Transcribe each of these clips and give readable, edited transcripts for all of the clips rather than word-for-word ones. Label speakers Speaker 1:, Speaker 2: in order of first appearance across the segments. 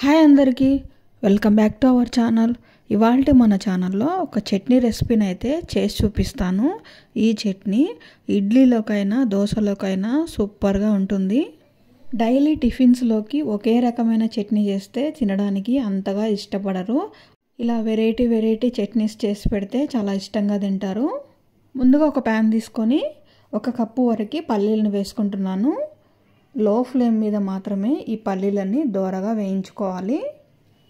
Speaker 1: Hi అందరికీ, welcome back to our channel. ఇవాళ మన ఛానల్లో ఒక చట్నీ రెసిపీని అయితే చేసి చూపిస్తాను. ఈ చట్నీ ఇడ్లీలోకైనా దోశలోకైనా సూపర్గా ఉంటుంది. డైలీ టిఫిన్స్లోకి ఒకే రకమైన చట్నీ చేస్తే తినడానికి అంతగా ఇష్టపడరు. ఇలా వెరైటీ చట్నీస్ చేసి పెడితే చాలా ఇష్టంగా తింటారు. ముందుగా ఒక ప్యాన్ తీసుకొని 1 కప్పు వరకు పల్లీలను వేసుకుంటున్నాను. లో ఫ్లేమ్ మీద మాత్రమే ఈ పల్లీలని దోరగా వేయించుకోవాలి.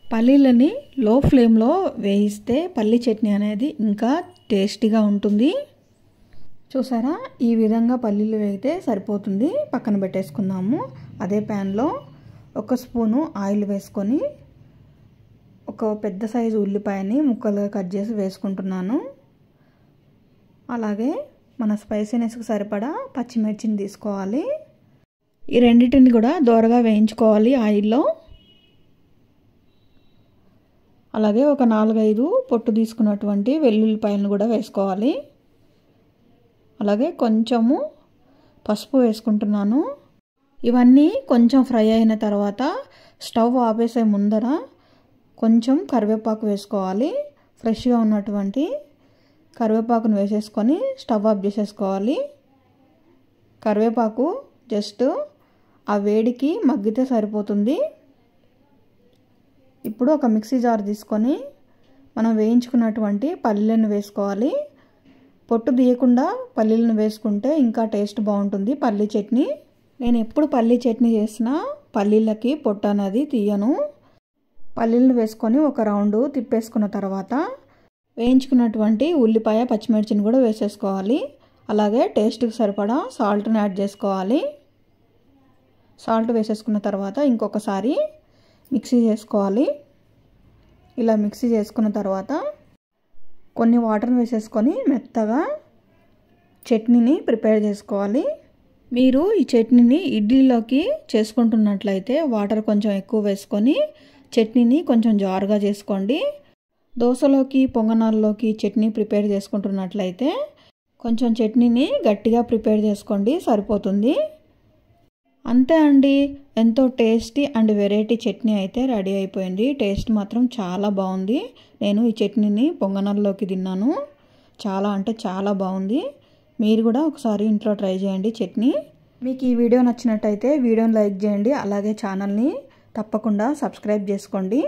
Speaker 1: పల్లీలని లో ఫ్లేమ్లో వేయిస్తే పల్లీ చట్నీ అనేది ఇంకా టేస్టీగా ఉంటుంది. చూసారా, ఈ విధంగా పల్లీలు వేగితే సరిపోతుంది. పక్కన పెట్టేసుకుందాము. అదే ప్యాన్లో 1 స్పూను ఆయిల్ వేసుకొని ఒక పెద్ద సైజు ఉల్లిపాయని ముక్కలుగా కట్ చేసి వేసుకుంటున్నాను. అలాగే మన స్పైసీనెస్కి సరిపడా పచ్చిమిర్చిని తీసుకోవాలి. ఈ రెండింటిని కూడా దోరగా వేయించుకోవాలి ఆయిల్లో. అలాగే ఒక 4-5 పొట్టు తీసుకున్నటువంటి వెల్లుల్లిపాయలను కూడా వేసుకోవాలి. అలాగే కొంచెము పసుపు వేసుకుంటున్నాను. ఇవన్నీ కొంచెం ఫ్రై అయిన తర్వాత స్టవ్ ఆపేసే ముందర కొంచెం కరివేపాకు వేసుకోవాలి. ఫ్రెష్గా ఉన్నటువంటి కరివేపాకును వేసేసుకొని స్టవ్ ఆఫ్ చేసేసుకోవాలి. కరివేపాకు జస్ట్ ఆ వేడికి మగ్గితే సరిపోతుంది. ఇప్పుడు ఒక మిక్సీ జార్ తీసుకొని మనం వేయించుకున్నటువంటి పల్లీలను వేసుకోవాలి. పొట్టు తీయకుండా పల్లీలను వేసుకుంటే ఇంకా టేస్ట్ బాగుంటుంది పల్లీ చట్నీ. నేను ఎప్పుడు పల్లీ చట్నీ చేసినా పల్లీలకి పొట్టు అనేది తీయను. పల్లీలను వేసుకొని ఒక రౌండ్ తిప్పేసుకున్న తర్వాత వేయించుకున్నటువంటి ఉల్లిపాయ పచ్చిమిర్చిని కూడా వేసేసుకోవాలి. అలాగే టేస్ట్కి సరిపడా సాల్ట్ని యాడ్ చేసుకోవాలి. సాల్ట్ వేసేసుకున్న తర్వాత ఇంకొకసారి మిక్సీ చేసుకోవాలి. ఇలా మిక్సీ చేసుకున్న తర్వాత కొన్ని వాటర్ వేసేసుకొని మెత్తగా చట్నీని ప్రిపేర్ చేసుకోవాలి. మీరు ఈ చట్నీని ఇడ్లీలోకి చేసుకుంటున్నట్లయితే వాటర్ కొంచెం ఎక్కువ వేసుకొని చట్నీని కొంచెం జారుగా చేసుకోండి. దోశలోకి పొంగనాల్లోకి చట్నీ ప్రిపేర్ చేసుకుంటున్నట్లయితే కొంచెం చట్నీని గట్టిగా ప్రిపేర్ చేసుకోండి, సరిపోతుంది. అంతే అండి, ఎంతో టేస్టీ అండ్ వెరైటీ చట్నీ అయితే రెడీ అయిపోయింది. టేస్ట్ మాత్రం చాలా బాగుంది. నేను ఈ చట్నీని పొంగనాల్లోకి తిన్నాను. చాలా అంటే చాలా బాగుంది. మీరు కూడా ఒకసారి ఇంట్లో ట్రై చేయండి చట్నీ. మీకు ఈ వీడియో నచ్చినట్టయితే వీడియోని లైక్ చేయండి. అలాగే ఛానల్ని తప్పకుండా సబ్స్క్రైబ్ చేసుకోండి.